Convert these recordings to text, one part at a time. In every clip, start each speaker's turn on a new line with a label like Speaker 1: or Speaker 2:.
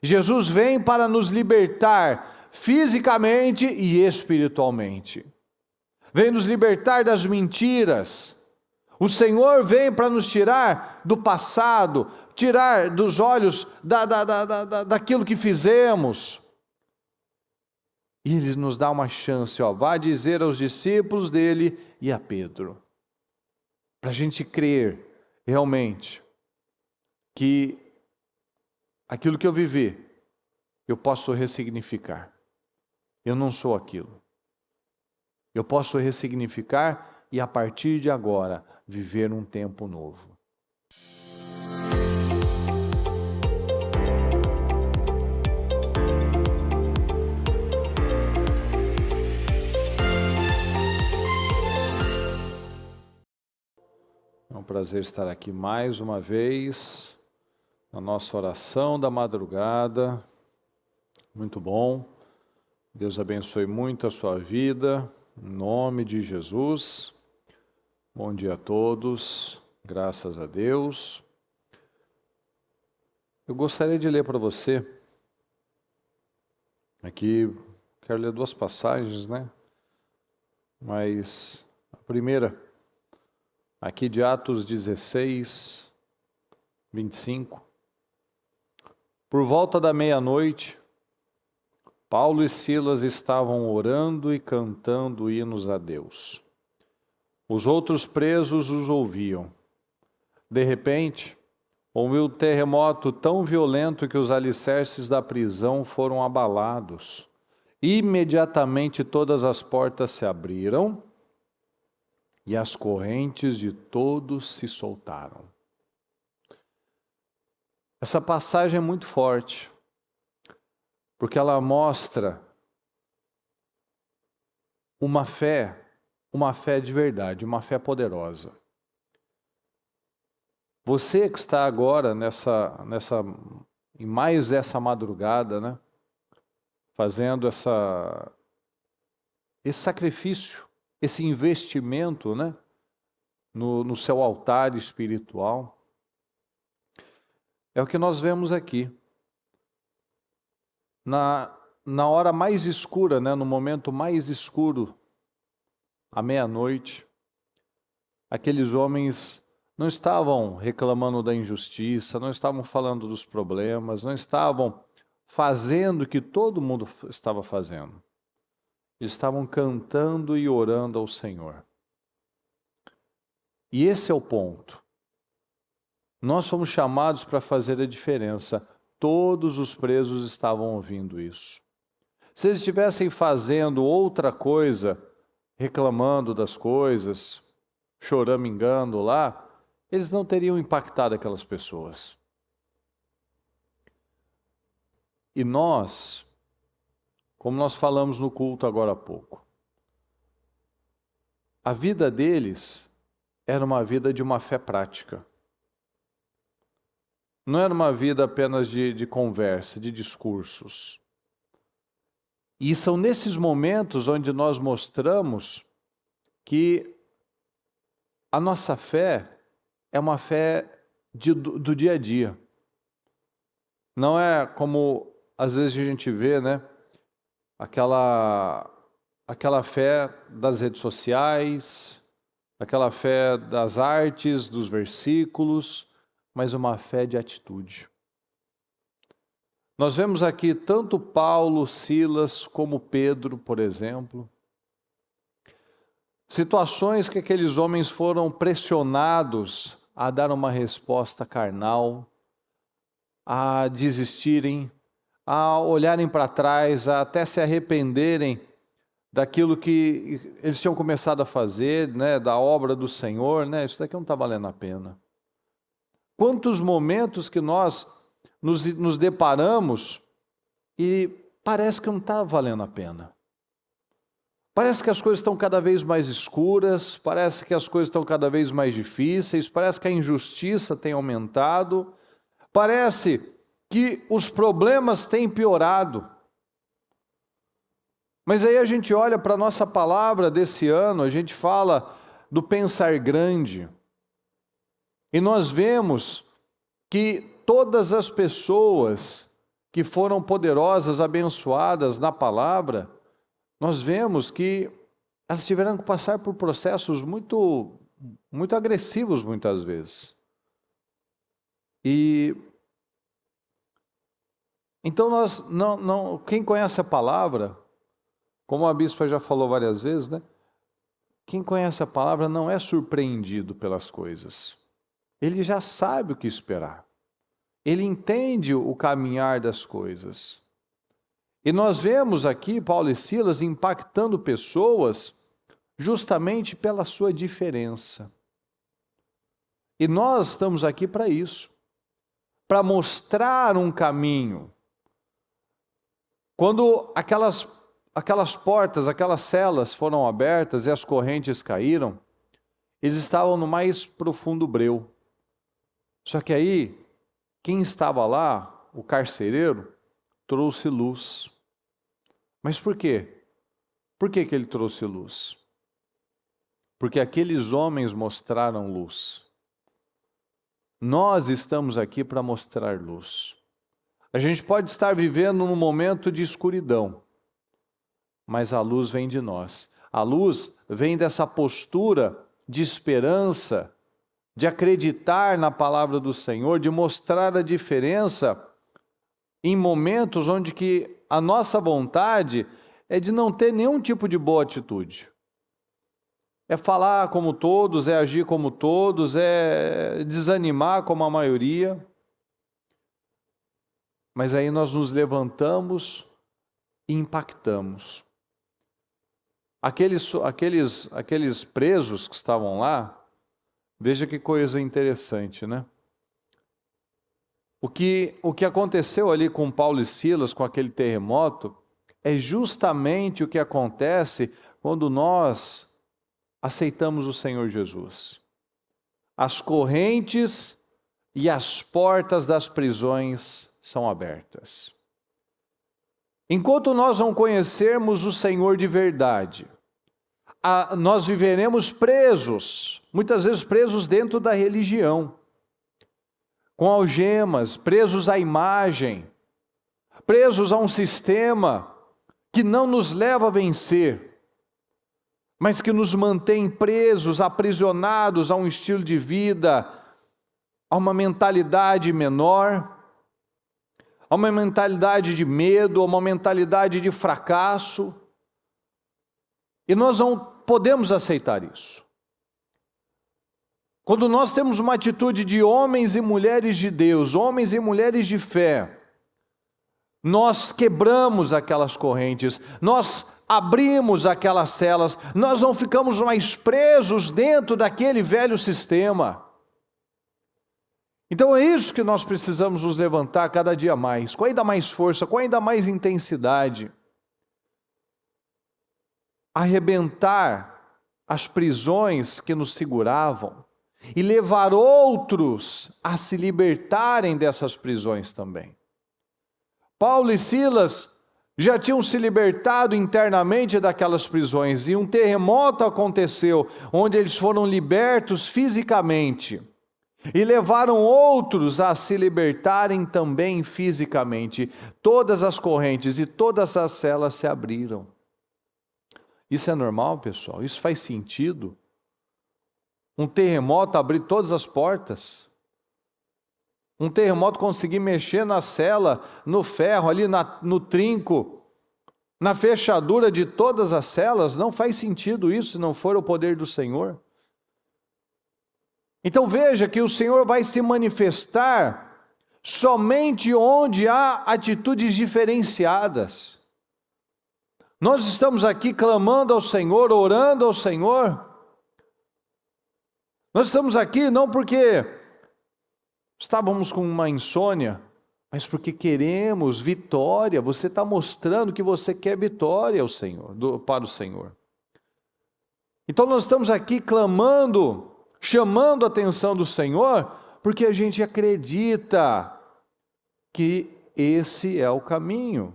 Speaker 1: Jesus vem para nos libertar fisicamente e espiritualmente. Vem nos libertar das mentiras. O Senhor vem para nos tirar do passado, tirar dos olhos daquilo que fizemos. E Ele nos dá uma chance, vá dizer aos discípulos dele e a Pedro, para a gente crer realmente que aquilo que eu vivi, eu posso ressignificar. Eu não sou aquilo. Eu posso ressignificar e a partir de agora viver um tempo novo. É um prazer estar aqui mais uma vez na nossa oração da madrugada. Muito bom. Deus abençoe muito a sua vida, em nome de Jesus. Bom dia a todos, graças a Deus. Eu gostaria de ler para você, aqui, quero ler duas passagens, Mas a primeira, aqui de Atos 16, 25. Por volta da meia-noite, Paulo e Silas estavam orando e cantando hinos a Deus. Os outros presos os ouviam. De repente, houve um terremoto tão violento que os alicerces da prisão foram abalados. Imediatamente todas as portas se abriram e as correntes de todos se soltaram. Essa passagem é muito forte, porque ela mostra uma fé de verdade, uma fé poderosa. Você que está agora em mais essa madrugada, fazendo esse sacrifício, esse investimento, no seu altar espiritual, é o que nós vemos aqui. Na hora mais escura, no momento mais escuro, à meia-noite, aqueles homens não estavam reclamando da injustiça, não estavam falando dos problemas, não estavam fazendo o que todo mundo estava fazendo. Eles estavam cantando e orando ao Senhor. E esse é o ponto. Nós fomos chamados para fazer a diferença. Todos os presos estavam ouvindo isso. Se eles estivessem fazendo outra coisa, reclamando das coisas, choramingando lá, eles não teriam impactado aquelas pessoas. E nós, como nós falamos no culto agora há pouco, a vida deles era uma vida de uma fé prática. Não era uma vida apenas de conversa, de discursos. E são nesses momentos onde nós mostramos que a nossa fé é uma fé do dia a dia. Não é como às vezes a gente vê, aquela fé das redes sociais, aquela fé das artes, dos versículos, mas uma fé de atitude. Nós vemos aqui tanto Paulo, Silas, como Pedro, por exemplo. Situações que aqueles homens foram pressionados a dar uma resposta carnal, a desistirem, a olharem para trás, a até se arrependerem daquilo que eles tinham começado a fazer, da obra do Senhor, isso daqui não está valendo a pena. Quantos momentos que nós nos deparamos e parece que não está valendo a pena. Parece que as coisas estão cada vez mais escuras, parece que as coisas estão cada vez mais difíceis, parece que a injustiça tem aumentado, parece que os problemas têm piorado. Mas aí a gente olha para a nossa palavra desse ano, a gente fala do pensar grande, e nós vemos que todas as pessoas que foram poderosas, abençoadas na palavra, nós vemos que elas tiveram que passar por processos muito agressivos muitas vezes. E então quem conhece a palavra, como a bispa já falou várias vezes, né? Quem conhece a palavra não é surpreendido pelas coisas. Ele já sabe o que esperar. Ele entende o caminhar das coisas. E nós vemos aqui Paulo e Silas impactando pessoas justamente pela sua diferença. E nós estamos aqui para isso, para mostrar um caminho. Quando aquelas portas, aquelas celas foram abertas e as correntes caíram, eles estavam no mais profundo breu. Só que aí, quem estava lá, o carcereiro, trouxe luz. Mas por quê? Por que ele trouxe luz? Porque aqueles homens mostraram luz. Nós estamos aqui para mostrar luz. A gente pode estar vivendo num momento de escuridão, mas a luz vem de nós. A luz vem dessa postura de esperança, de acreditar na palavra do Senhor, de mostrar a diferença em momentos onde que a nossa vontade é de não ter nenhum tipo de boa atitude. É falar como todos, é agir como todos, é desanimar como a maioria. Mas aí nós nos levantamos e impactamos. Aqueles presos que estavam lá, veja que coisa interessante, né? O que aconteceu ali com Paulo e Silas, com aquele terremoto, é justamente o que acontece quando nós aceitamos o Senhor Jesus. As correntes e as portas das prisões são abertas. Enquanto nós não conhecermos o Senhor de verdade, nós viveremos presos, muitas vezes presos dentro da religião, com algemas, presos à imagem, presos a um sistema que não nos leva a vencer, mas que nos mantém presos, aprisionados a um estilo de vida, a uma mentalidade menor, a uma mentalidade de medo, a uma mentalidade de fracasso. E nós não podemos aceitar isso. Quando nós temos uma atitude de homens e mulheres de Deus, homens e mulheres de fé, nós quebramos aquelas correntes, nós abrimos aquelas celas, nós não ficamos mais presos dentro daquele velho sistema. Então é isso que nós precisamos nos levantar cada dia mais, com ainda mais força, com ainda mais intensidade. Arrebentar as prisões que nos seguravam e levar outros a se libertarem dessas prisões também. Paulo e Silas já tinham se libertado internamente daquelas prisões e um terremoto aconteceu, onde eles foram libertos fisicamente. E levaram outros a se libertarem também fisicamente. Todas as correntes e todas as celas se abriram. Isso é normal, pessoal? Isso faz sentido? Um terremoto abrir todas as portas? Um terremoto conseguir mexer na cela, no ferro, ali no trinco, na fechadura de todas as celas? Não faz sentido isso se não for o poder do Senhor. Então veja que o Senhor vai se manifestar somente onde há atitudes diferenciadas. Nós estamos aqui clamando ao Senhor, orando ao Senhor. Nós estamos aqui não porque estávamos com uma insônia, mas porque queremos vitória. Você está mostrando que você quer vitória ao Senhor, para o Senhor. Então nós estamos aqui clamando, chamando a atenção do Senhor, porque a gente acredita que esse é o caminho.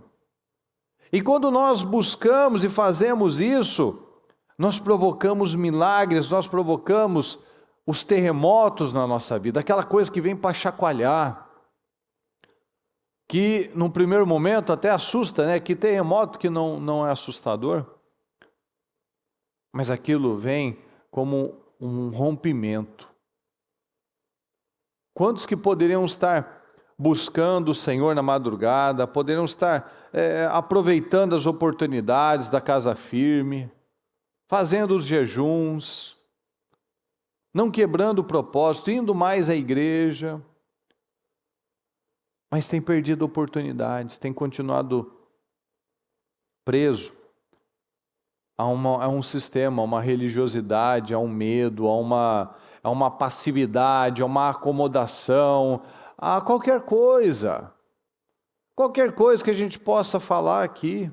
Speaker 1: E quando nós buscamos e fazemos isso, nós provocamos milagres, nós provocamos os terremotos na nossa vida, aquela coisa que vem para chacoalhar, que num primeiro momento até assusta, né? Que terremoto que não é assustador, mas aquilo vem como um rompimento. Quantos que poderiam estar buscando o Senhor na madrugada, poderiam estar aproveitando as oportunidades da casa firme, fazendo os jejuns, não quebrando o propósito, indo mais à igreja, mas tem perdido oportunidades, tem continuado preso a um sistema, a uma religiosidade, a um medo, a uma passividade, a uma acomodação, a qualquer coisa que a gente possa falar aqui.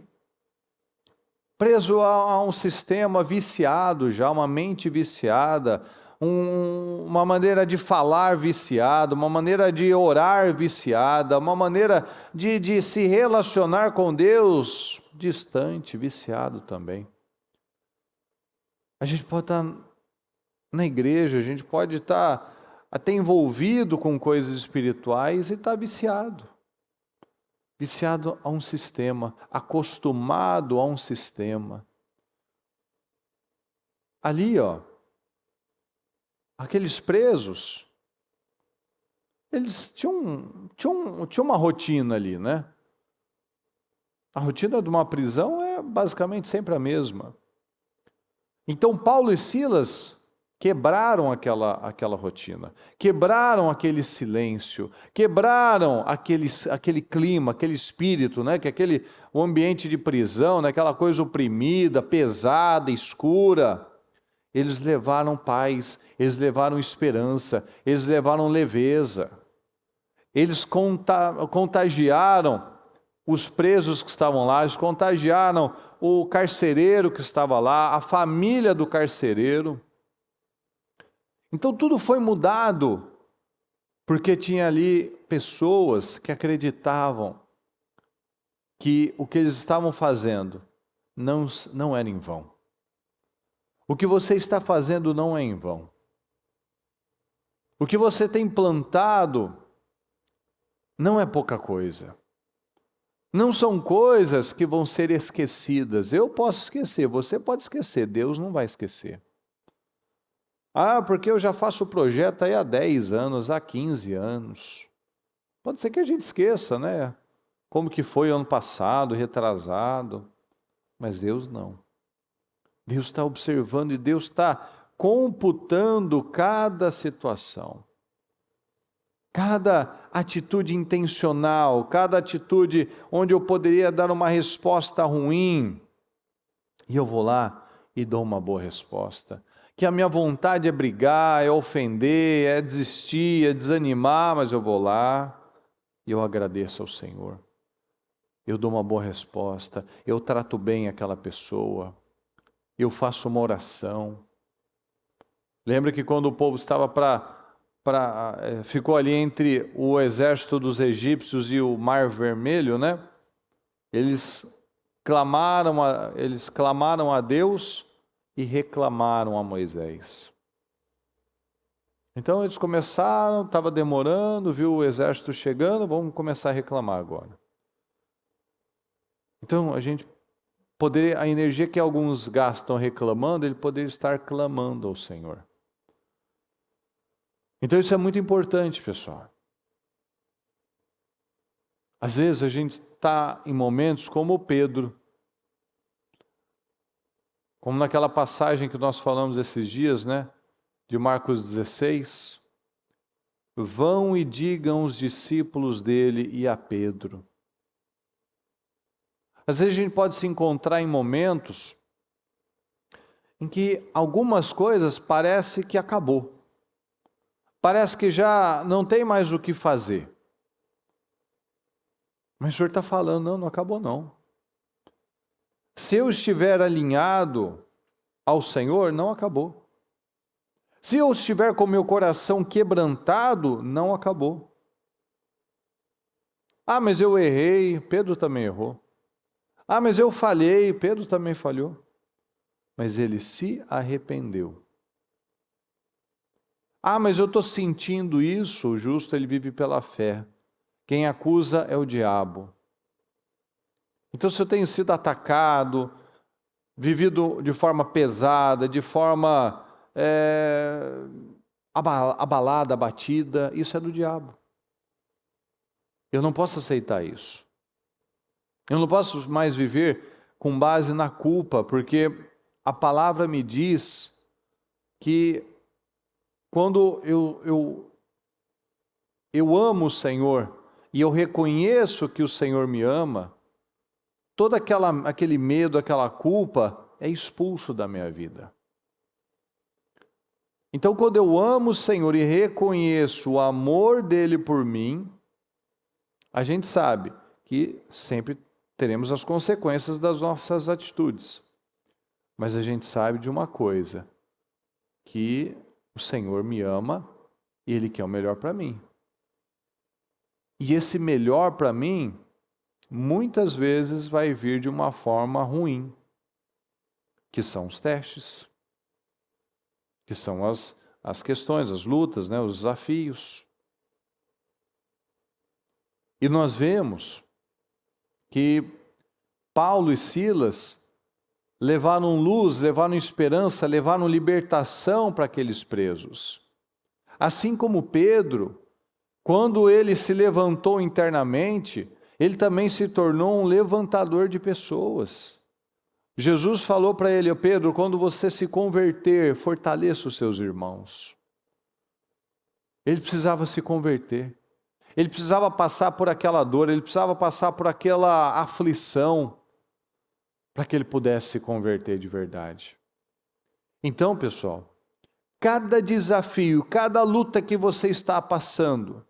Speaker 1: Preso a um sistema viciado já, uma mente viciada, uma maneira de falar viciada, uma maneira de orar viciada, uma maneira de se relacionar com Deus distante, viciado também. A gente pode estar na igreja, a gente pode estar até envolvido com coisas espirituais e estar viciado. Viciado a um sistema, acostumado a um sistema. Ali, aqueles presos, eles tinham uma rotina ali, né? A rotina de uma prisão é basicamente sempre a mesma. Então Paulo e Silas quebraram aquela rotina, quebraram aquele silêncio, quebraram aquele clima, aquele espírito, né? Que o ambiente de prisão, né? Aquela coisa oprimida, pesada, escura. Eles levaram paz, eles levaram esperança, eles levaram leveza. Eles contagiaram os presos que estavam lá, eles contagiaram o carcereiro que estava lá, a família do carcereiro. Então tudo foi mudado, porque tinha ali pessoas que acreditavam que o que eles estavam fazendo não era em vão. O que você está fazendo não é em vão. O que você tem plantado não é pouca coisa. Não são coisas que vão ser esquecidas. Eu posso esquecer, você pode esquecer, Deus não vai esquecer. Porque eu já faço o projeto aí há 10 anos, há 15 anos. Pode ser que a gente esqueça, né? Como que foi ano passado, retrasado. Mas Deus não. Deus está observando e Deus está computando cada situação. Cada atitude intencional, cada atitude onde eu poderia dar uma resposta ruim. E eu vou lá e dou uma boa resposta. Que a minha vontade é brigar, é ofender, é desistir, é desanimar, mas eu vou lá e eu agradeço ao Senhor. Eu dou uma boa resposta, eu trato bem aquela pessoa, eu faço uma oração. Lembra que quando o povo estava ficou ali entre o exército dos egípcios e o Mar Vermelho, né? Eles clamaram a Deus e reclamaram a Moisés. Então eles começaram, estava demorando, viu o exército chegando, vamos começar a reclamar agora. Então a energia que alguns gastam reclamando, ele poderia estar clamando ao Senhor. Então isso é muito importante, pessoal. Às vezes a gente está em momentos como o Pedro, como naquela passagem que nós falamos esses dias, né? De Marcos 16. Vão e digam os discípulos dele e a Pedro. Às vezes a gente pode se encontrar em momentos em que algumas coisas parece que acabou. Parece que já não tem mais o que fazer. Mas o Senhor está falando, não acabou não. Se eu estiver alinhado ao Senhor, não acabou. Se eu estiver com meu coração quebrantado, não acabou. Mas eu errei, Pedro também errou. Mas eu falhei, Pedro também falhou. Mas ele se arrependeu. Mas eu estou sentindo isso, o justo ele vive pela fé. Quem acusa é o diabo. Então, se eu tenho sido atacado, vivido de forma pesada, de forma abalada, abatida, isso é do diabo. Eu não posso aceitar isso. Eu não posso mais viver com base na culpa, porque a palavra me diz que quando eu amo o Senhor e eu reconheço que o Senhor me ama, todo aquele medo, aquela culpa é expulso da minha vida. Então, quando eu amo o Senhor e reconheço o amor dele por mim, a gente sabe que sempre teremos as consequências das nossas atitudes. Mas a gente sabe de uma coisa, que o Senhor me ama e Ele quer o melhor para mim. E esse melhor para mim, muitas vezes vai vir de uma forma ruim, que são os testes, que são as questões, as lutas, né, os desafios. E nós vemos que Paulo e Silas levaram luz, levaram esperança, levaram libertação para aqueles presos. Assim como Pedro, quando ele se levantou internamente, ele também se tornou um levantador de pessoas. Jesus falou para ele: Pedro, quando você se converter, fortaleça os seus irmãos. Ele precisava se converter. Ele precisava passar por aquela dor, ele precisava passar por aquela aflição, para que ele pudesse se converter de verdade. Então, pessoal, cada desafio, cada luta que você está passando,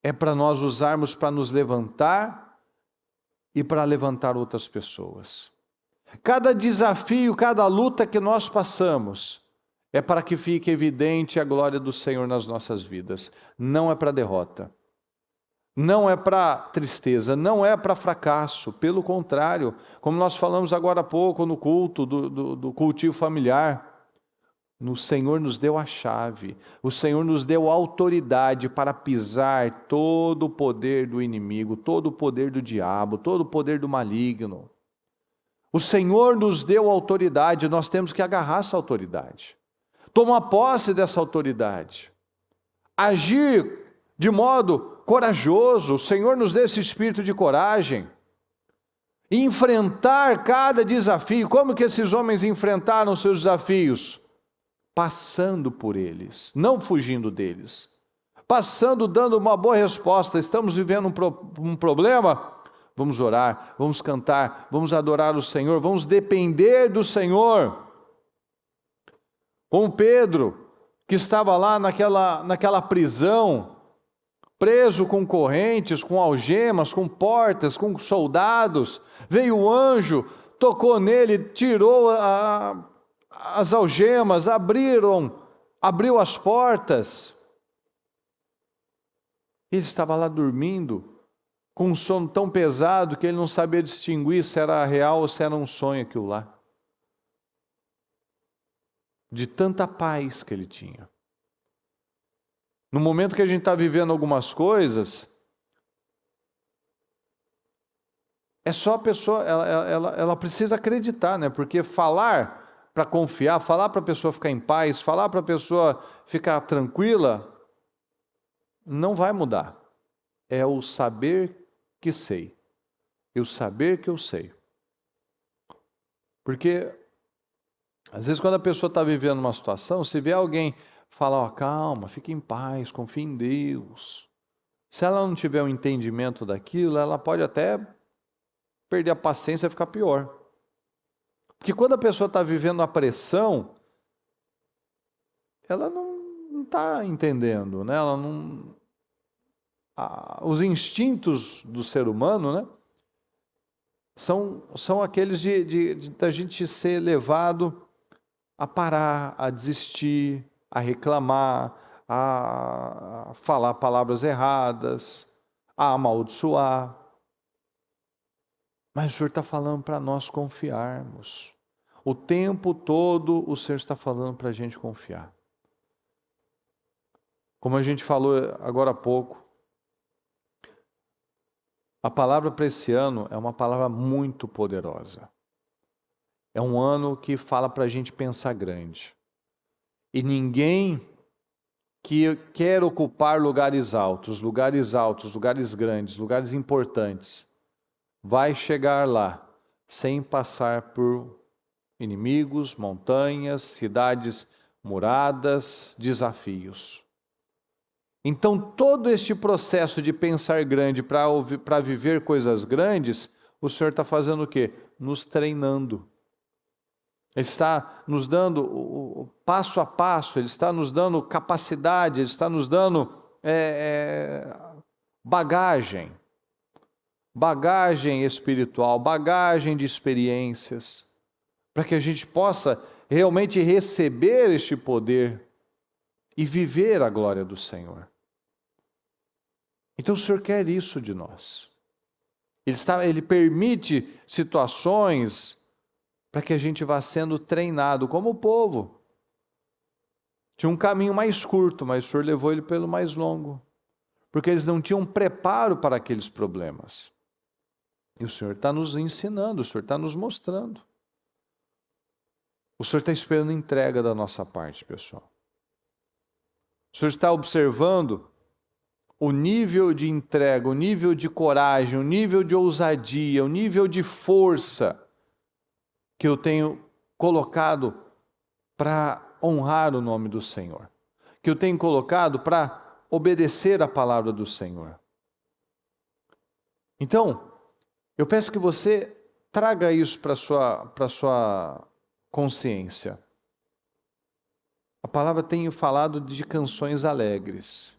Speaker 1: é para nós usarmos para nos levantar e para levantar outras pessoas. Cada desafio, cada luta que nós passamos, é para que fique evidente a glória do Senhor nas nossas vidas. Não é para derrota. Não é para tristeza, não é para fracasso. Pelo contrário, como nós falamos agora há pouco no culto do cultivo familiar, o Senhor nos deu a chave, o Senhor nos deu a autoridade para pisar todo o poder do inimigo, todo o poder do diabo, todo o poder do maligno. O Senhor nos deu autoridade, nós temos que agarrar essa autoridade. Tomar posse dessa autoridade. Agir de modo corajoso. O Senhor nos deu esse espírito de coragem. E enfrentar cada desafio. Como que esses homens enfrentaram seus desafios? Passando por eles, não fugindo deles. Passando, dando uma boa resposta. Estamos vivendo um problema? Vamos orar, vamos cantar, vamos adorar o Senhor, vamos depender do Senhor. Com Pedro, que estava lá naquela prisão, preso com correntes, com algemas, com portas, com soldados, veio o anjo, tocou nele, tirou as algemas, abriu as portas. Ele estava lá dormindo, com um sono tão pesado que ele não sabia distinguir se era real ou se era um sonho aquilo lá. De tanta paz que ele tinha. No momento que a gente está vivendo algumas coisas, é só a pessoa, ela precisa acreditar, né? Porque falar para confiar, falar para a pessoa ficar em paz, falar para a pessoa ficar tranquila, não vai mudar. É o saber que sei. Eu saber que eu sei. Porque às vezes, quando a pessoa está vivendo uma situação, se vê alguém falar, calma, fique em paz, confie em Deus. Se ela não tiver um entendimento daquilo, ela pode até perder a paciência e ficar pior. Porque quando a pessoa está vivendo a pressão, ela não está entendendo, né? Ela não... os instintos do ser humano, né? São aqueles da gente ser levado a parar, a desistir, a reclamar, a falar palavras erradas, a amaldiçoar. Mas o Senhor está falando para nós confiarmos. O tempo todo o Senhor está falando para a gente confiar. Como a gente falou agora há pouco, A palavra para esse ano é uma palavra muito poderosa. É um ano que fala para a gente pensar grande. E ninguém que quer ocupar lugares altos, lugares grandes, lugares importantes, vai chegar lá sem passar por inimigos, montanhas, cidades muradas, desafios. Então, todo este processo de pensar grande para viver coisas grandes, o Senhor está fazendo o quê? Nos treinando. Ele está nos dando o passo a passo, Ele está nos dando capacidade, Ele está nos dando bagagem espiritual, bagagem de experiências, para que a gente possa realmente receber este poder e viver a glória do Senhor. Então o Senhor quer isso de nós. Ele permite situações para que a gente vá sendo treinado como o povo. Tinha um caminho mais curto, mas o Senhor levou ele pelo mais longo, porque eles não tinham preparo para aqueles problemas. E o Senhor está nos ensinando, o Senhor está nos mostrando. O Senhor está esperando entrega da nossa parte, pessoal. O Senhor está observando o nível de entrega, o nível de coragem, o nível de ousadia, o nível de força que eu tenho colocado para honrar o nome do Senhor, que eu tenho colocado para obedecer a palavra do Senhor. Então, eu peço que você traga isso para a sua consciência. A palavra tem falado de canções alegres.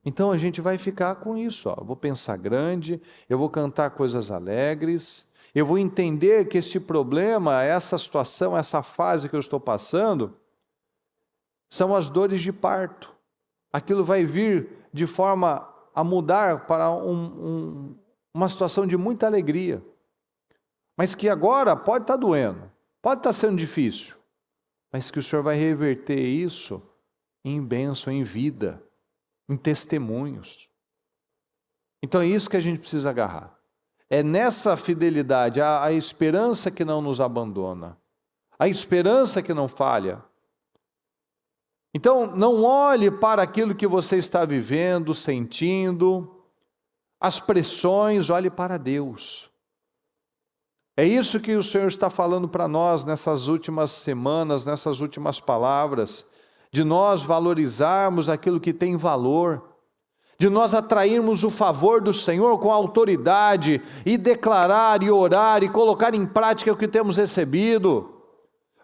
Speaker 1: Então a gente vai ficar com isso. Eu vou pensar grande, eu vou cantar coisas alegres, eu vou entender que este problema, essa situação, essa fase que eu estou passando, são as dores de parto. Aquilo vai vir de forma a mudar para uma situação de muita alegria. Mas que agora pode estar doendo, pode estar sendo difícil, mas que o Senhor vai reverter isso em bênção, em vida, em testemunhos. Então é isso que a gente precisa agarrar. É nessa fidelidade, a esperança que não nos abandona, a esperança que não falha. Então não olhe para aquilo que você está vivendo, sentindo, as pressões, olhe para Deus. É isso que o Senhor está falando para nós nessas últimas semanas, nessas últimas palavras, de nós valorizarmos aquilo que tem valor, de nós atrairmos o favor do Senhor com autoridade e declarar e orar e colocar em prática o que temos recebido,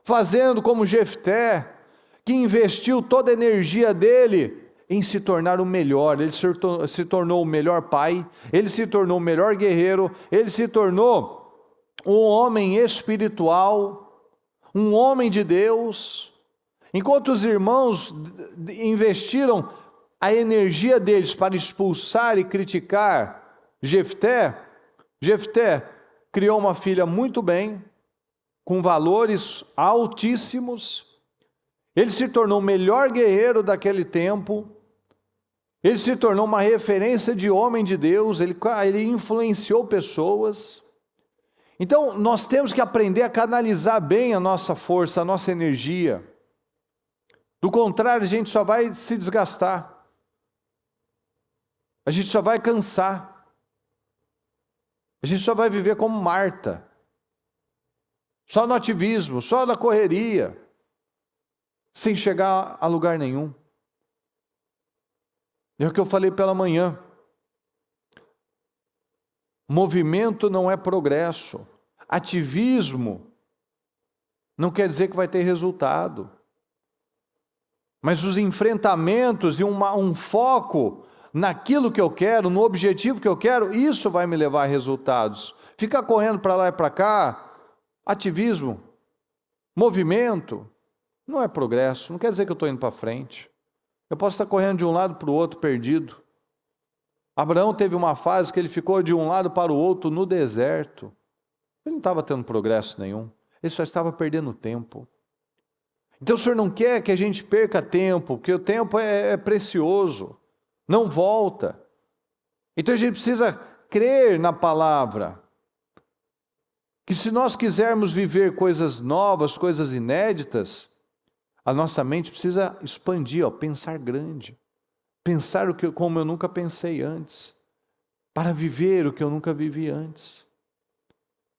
Speaker 1: fazendo como Jefté, que investiu toda a energia dele em se tornar o melhor. Ele se tornou o melhor pai, ele se tornou o melhor guerreiro, ele se tornou um homem espiritual, um homem de Deus. Enquanto os irmãos investiram a energia deles para expulsar e criticar Jefté criou uma filha muito bem, com valores altíssimos. Ele se tornou o melhor guerreiro daquele tempo. Ele se tornou uma referência de homem de Deus. Ele influenciou pessoas. Então, nós temos que aprender a canalizar bem a nossa força, a nossa energia. Do contrário, a gente só vai se desgastar. A gente só vai cansar. A gente só vai viver como Marta. Só no ativismo, só na correria, sem chegar a lugar nenhum. É o que eu falei pela manhã. Movimento não é progresso. Ativismo não quer dizer que vai ter resultado. Mas os enfrentamentos e um foco naquilo que eu quero, no objetivo que eu quero, isso vai me levar a resultados. Ficar correndo para lá e para cá, ativismo, movimento, não é progresso. Não quer dizer que eu estou indo para frente. Eu posso estar correndo de um lado para o outro perdido. Abraão teve uma fase que ele ficou de um lado para o outro no deserto. Ele não estava tendo progresso nenhum. Ele só estava perdendo tempo. Então o Senhor não quer que a gente perca tempo, porque o tempo é precioso. Não volta. Então a gente precisa crer na palavra. Que se nós quisermos viver coisas novas, coisas inéditas, a nossa mente precisa expandir, pensar grande. Pensar como eu nunca pensei antes. Para viver o que eu nunca vivi antes.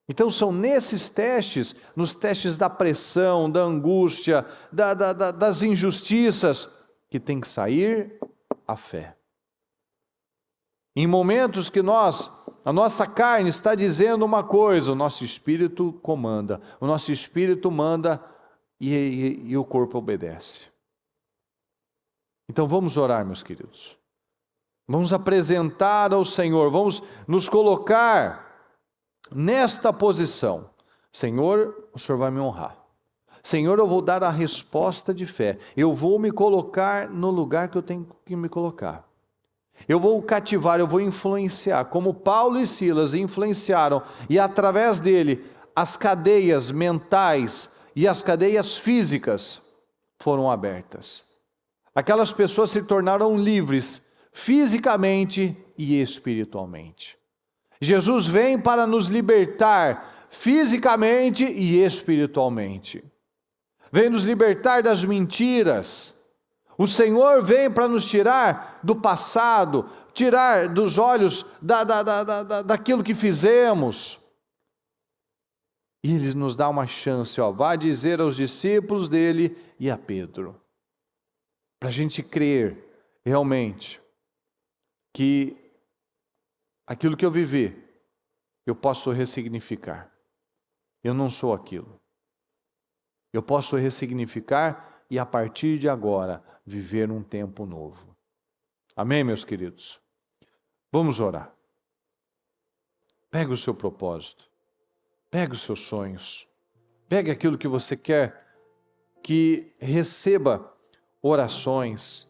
Speaker 1: Então são nesses testes, nos testes da pressão, da angústia, das injustiças, que tem que sair a fé. Em momentos que a nossa carne está dizendo uma coisa, o nosso espírito comanda. O nosso espírito manda e o corpo obedece. Então vamos orar, meus queridos. Vamos apresentar ao Senhor, vamos nos colocar nesta posição. Senhor, o Senhor vai me honrar. Senhor, eu vou dar a resposta de fé. Eu vou me colocar no lugar que eu tenho que me colocar. Eu vou cativar, eu vou influenciar, como Paulo e Silas influenciaram, e através dele, as cadeias mentais e as cadeias físicas foram abertas. Aquelas pessoas se tornaram livres, fisicamente e espiritualmente. Jesus vem para nos libertar, fisicamente e espiritualmente. Vem nos libertar das mentiras. O Senhor vem para nos tirar do passado, tirar dos olhos daquilo que fizemos. E Ele nos dá uma chance, vá dizer aos discípulos dele e a Pedro, para a gente crer realmente que aquilo que eu vivi, eu posso ressignificar. Eu não sou aquilo. Eu posso ressignificar e a partir de agora viver um tempo novo. Amém, meus queridos? Vamos orar. Pega o seu propósito. Pega os seus sonhos. Pega aquilo que você quer que receba orações.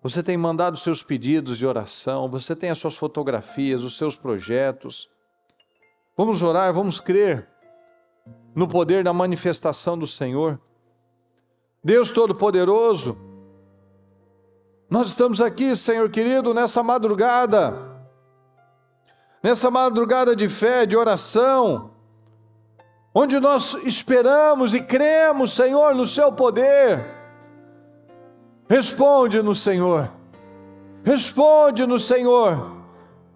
Speaker 1: Você tem mandado seus pedidos de oração. Você tem as suas fotografias, os seus projetos. Vamos orar, vamos crer no poder da manifestação do Senhor. Deus Todo-Poderoso, nós estamos aqui, Senhor querido, nessa madrugada de fé, de oração, onde nós esperamos e cremos, Senhor, no Seu poder. Responde-nos, Senhor, responde-nos, Senhor,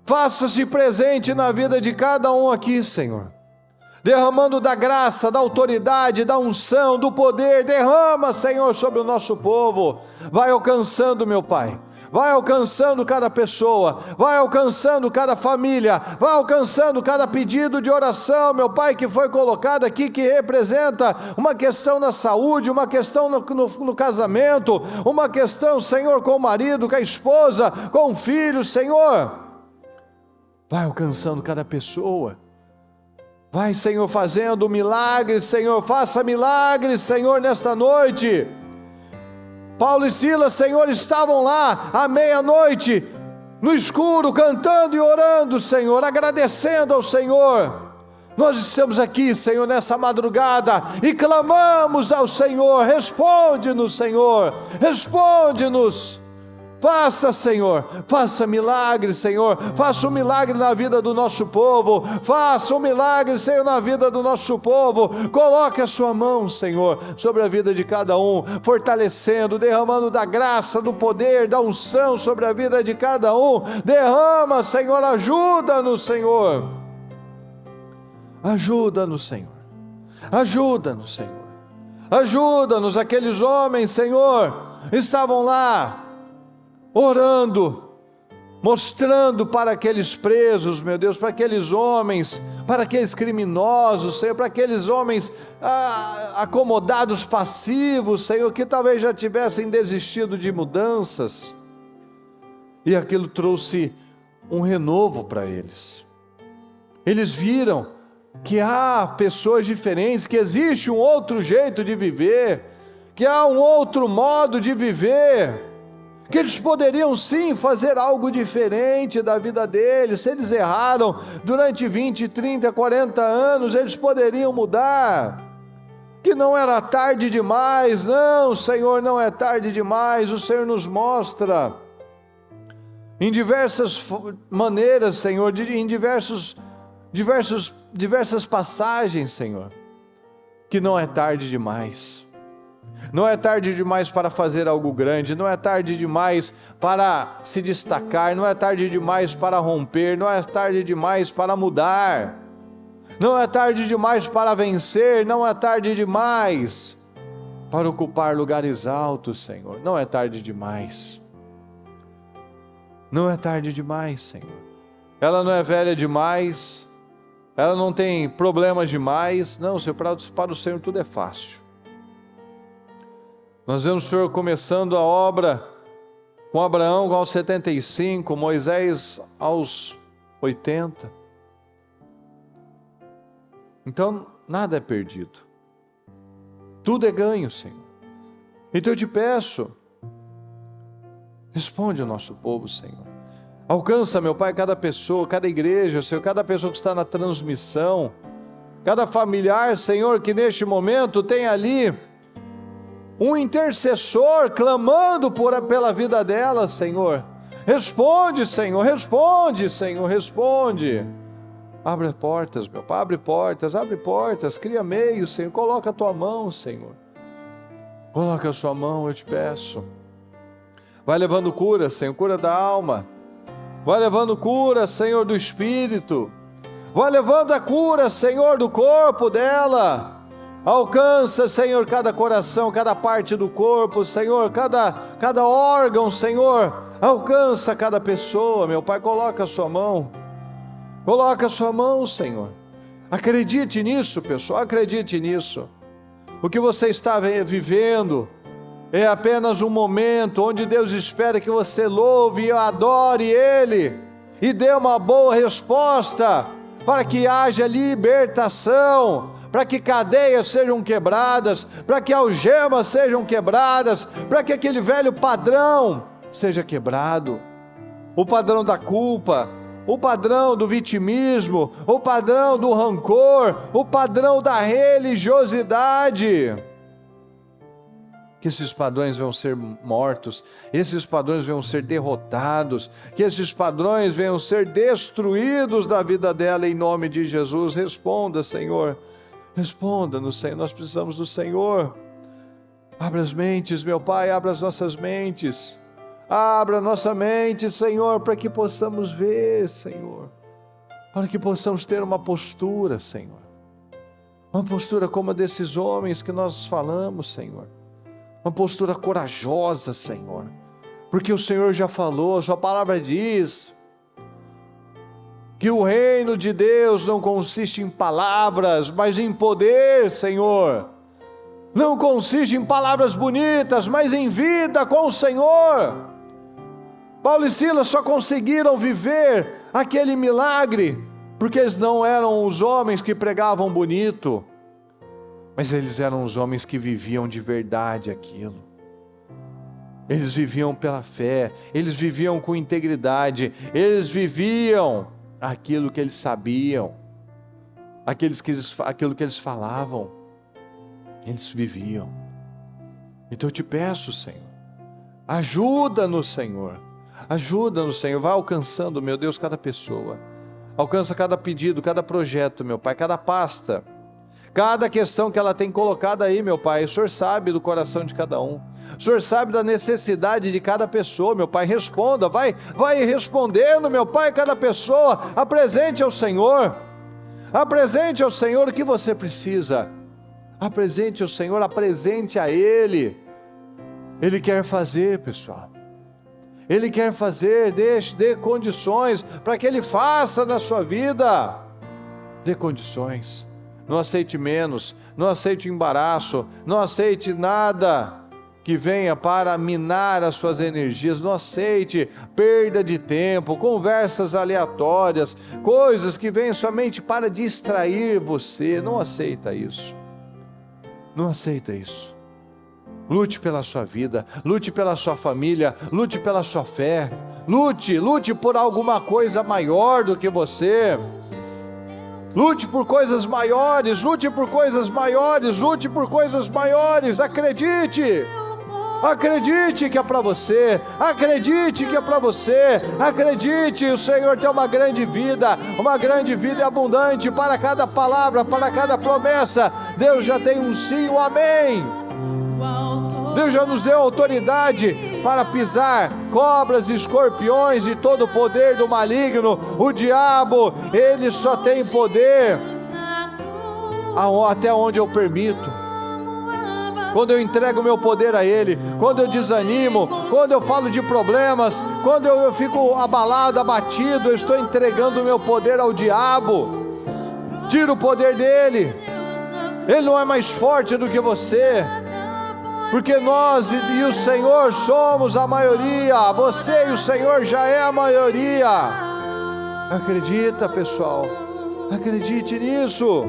Speaker 1: faça-se presente na vida de cada um aqui, Senhor. Derramando da graça, da autoridade, da unção, do poder, derrama, Senhor, sobre o nosso povo. Vai alcançando, meu Pai, vai alcançando cada pessoa, vai alcançando cada família, vai alcançando cada pedido de oração, meu Pai, que foi colocado aqui, que representa uma questão na saúde, uma questão no casamento, uma questão, Senhor, com o marido, com a esposa, com o filho, Senhor. Vai alcançando cada pessoa. Vai, Senhor, fazendo milagres, Senhor, faça milagres, Senhor, nesta noite. Paulo e Silas, Senhor, estavam lá à meia-noite, no escuro, cantando e orando, Senhor, agradecendo ao Senhor. Nós estamos aqui, Senhor, nessa madrugada e clamamos ao Senhor, responde-nos, Senhor, responde-nos. Faça, Senhor, faça milagre, Senhor, faça um milagre na vida do nosso povo, faça um milagre, Senhor, na vida do nosso povo. Coloque a sua mão, Senhor, sobre a vida de cada um, fortalecendo, derramando da graça, do poder, da unção sobre a vida de cada um. Derrama, Senhor, ajuda-nos, Senhor, ajuda-nos, Senhor, ajuda-nos, Senhor, ajuda-nos. Aqueles homens, Senhor, estavam lá orando, mostrando para aqueles presos, meu Deus, para aqueles homens, para aqueles criminosos, Senhor, para aqueles homens acomodados, passivos, Senhor, que talvez já tivessem desistido de mudanças, e aquilo trouxe um renovo para eles. Eles viram que há pessoas diferentes, que existe um outro jeito de viver, que há um outro modo de viver, que eles poderiam sim fazer algo diferente da vida deles. Se eles erraram durante 20, 30, 40 anos, eles poderiam mudar, que não era tarde demais. Não, Senhor, não é tarde demais. O Senhor nos mostra em diversas maneiras, Senhor, em diversas passagens, Senhor, que não é tarde demais. Não é tarde demais para fazer algo grande, não é tarde demais para se destacar, não é tarde demais para romper, não é tarde demais para mudar, não é tarde demais para vencer, não é tarde demais para ocupar lugares altos, Senhor. Não é tarde demais. Não é tarde demais, Senhor. Ela não é velha demais, ela não tem problemas demais. Não, Senhor, para o Senhor tudo é fácil. Nós vemos o Senhor começando a obra com Abraão aos 75, Moisés aos 80. Então, nada é perdido. Tudo é ganho, Senhor. Então eu te peço, responde ao nosso povo, Senhor. Alcança, meu Pai, cada pessoa, cada igreja, Senhor, cada pessoa que está na transmissão, cada familiar, Senhor, que neste momento tem ali um intercessor clamando pela vida dela, Senhor. Responde, Senhor, responde, Senhor, responde. Abre portas, meu Pai, abre portas, cria meios, Senhor, coloca a tua mão, Senhor. Coloca a sua mão, eu te peço. Vai levando cura, Senhor, cura da alma. Vai levando cura, Senhor, do espírito. Vai levando a cura, Senhor, do corpo dela. Alcança, Senhor, cada coração, cada parte do corpo, Senhor, cada órgão, Senhor. Alcança cada pessoa, meu Pai, coloca a sua mão. Coloca a sua mão, Senhor. Acredite nisso, pessoal, acredite nisso. O que você está vivendo é apenas um momento onde Deus espera que você louve e adore Ele e dê uma boa resposta para que haja libertação, para que cadeias sejam quebradas, para que algemas sejam quebradas, para que aquele velho padrão seja quebrado, o padrão da culpa, o padrão do vitimismo, o padrão do rancor, o padrão da religiosidade. Que esses padrões vão ser mortos, esses padrões vão ser derrotados, que esses padrões venham ser destruídos da vida dela em nome de Jesus. Responda, Senhor, responda-nos, Senhor, nós precisamos do Senhor. Abra as mentes, meu Pai, abra as nossas mentes. Abra nossa mente, Senhor, para que possamos ver, Senhor, para que possamos ter uma postura, Senhor, uma postura como a desses homens que nós falamos, Senhor, uma postura corajosa, Senhor, porque o Senhor já falou, a sua palavra diz que o reino de Deus não consiste em palavras, mas em poder, Senhor. Não consiste em palavras bonitas, mas em vida com o Senhor. Paulo e Silas só conseguiram viver aquele milagre porque eles não eram os homens que pregavam bonito, mas eles eram os homens que viviam de verdade aquilo. Eles viviam pela fé, eles viviam com integridade, eles viviam aquilo que eles sabiam, aquilo que eles falavam, eles viviam. Então eu te peço, Senhor, ajuda-nos, Senhor. Ajuda-nos, Senhor, vai alcançando, meu Deus, cada pessoa. Alcança cada pedido, cada projeto, meu Pai, cada pasta, cada questão que ela tem colocada aí, meu Pai. O Senhor sabe do coração de cada um. O Senhor sabe da necessidade de cada pessoa, meu Pai. Responda, vai respondendo, meu Pai, cada pessoa. Apresente ao Senhor. Apresente ao Senhor o que você precisa. Apresente ao Senhor, apresente a Ele. Ele quer fazer, pessoal. Ele quer fazer, dê condições para que Ele faça na sua vida. Dê condições. Não aceite menos, não aceite embaraço, não aceite nada que venha para minar as suas energias. Não aceite perda de tempo, conversas aleatórias, coisas que vêm somente para distrair você. Não aceita isso. Não aceita isso. Lute pela sua vida, lute pela sua família, lute pela sua fé, lute por alguma coisa maior do que você. Lute por coisas maiores, lute por coisas maiores, lute por coisas maiores, acredite. Acredite que é para você, acredite que é para você, acredite, o Senhor tem uma grande vida abundante para cada palavra, para cada promessa. Deus já tem um sim, um amém. Deus já nos deu autoridade para pisar cobras e escorpiões e todo o poder do maligno. O diabo, ele só tem poder até onde eu permito. Quando eu entrego o meu poder a Ele, quando eu desanimo, quando eu falo de problemas, quando eu fico abalado, abatido, eu estou entregando o meu poder ao diabo. Tira o poder dele. Ele não é mais forte do que você, porque nós e o Senhor somos a maioria. Você e o Senhor já é a maioria. Acredita, pessoal, acredite nisso.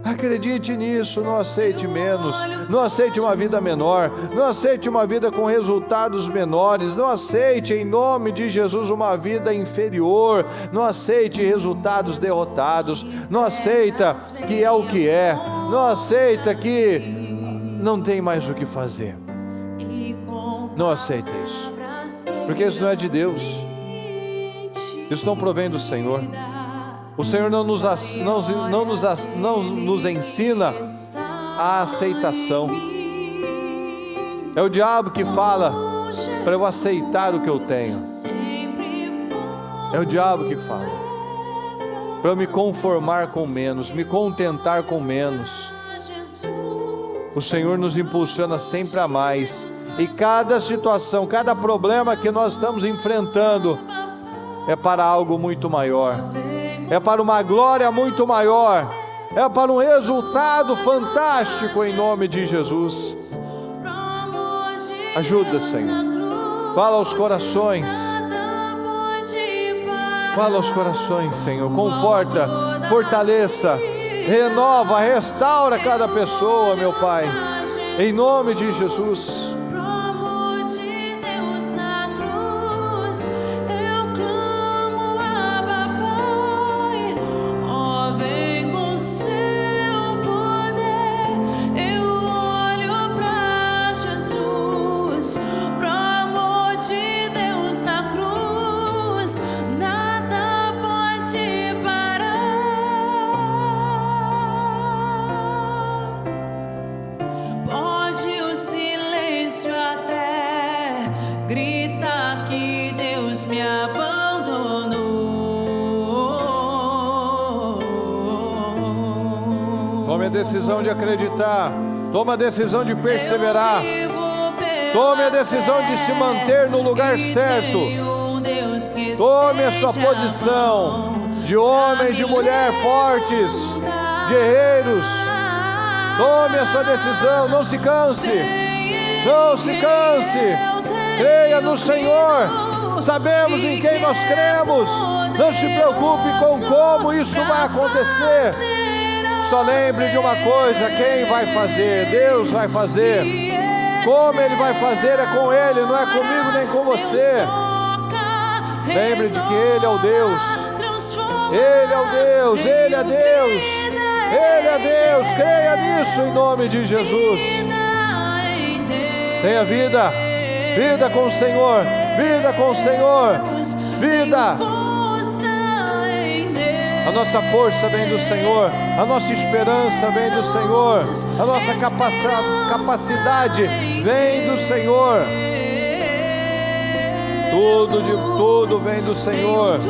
Speaker 1: Acredite nisso, não aceite menos, não aceite uma vida menor, não aceite uma vida com resultados menores, não aceite em nome de Jesus uma vida inferior, não aceite resultados derrotados, não aceita que é o que é, não aceita que não tem mais o que fazer, não aceita isso, porque isso não é de Deus, isso não provém do Senhor. O Senhor não nos ensina a aceitação. É o diabo que fala para eu aceitar o que eu tenho. É o diabo que fala para eu me conformar com menos, me contentar com menos. O Senhor nos impulsiona sempre a mais. E cada situação, cada problema que nós estamos enfrentando é para algo muito maior. É para uma glória muito maior, é para um resultado fantástico em nome de Jesus. Ajuda, Senhor. Fala aos corações. Fala aos corações, Senhor. Conforta, fortaleça, renova, restaura cada pessoa, meu Pai. Em nome de Jesus. Tome a decisão de acreditar, tome a decisão de perseverar, tome a decisão de se manter no lugar certo, tome a sua posição de homem e de mulher fortes, guerreiros, tome a sua decisão, não se canse, não se canse, creia no Senhor, sabemos em quem nós cremos, não se preocupe com como isso vai acontecer. Só lembre de uma coisa, quem vai fazer? Deus vai fazer. Como Ele vai fazer é com Ele, não é comigo nem com você. Lembre de que Ele é o Deus. Ele é o Deus, Ele é Deus. Ele é Deus, creia nisso em nome de Jesus. Tenha vida, vida com o Senhor, vida com o Senhor, vida. A nossa força vem do Senhor, a nossa esperança vem do Senhor, a nossa capacidade vem do Senhor. Tudo vem do Senhor.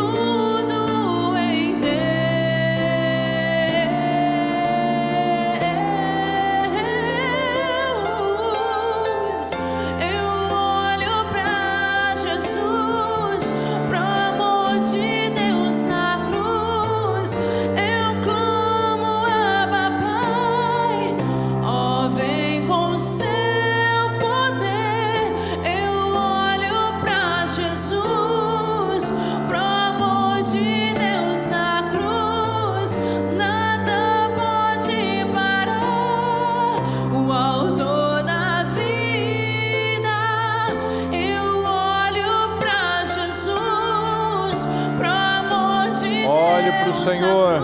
Speaker 1: Senhor,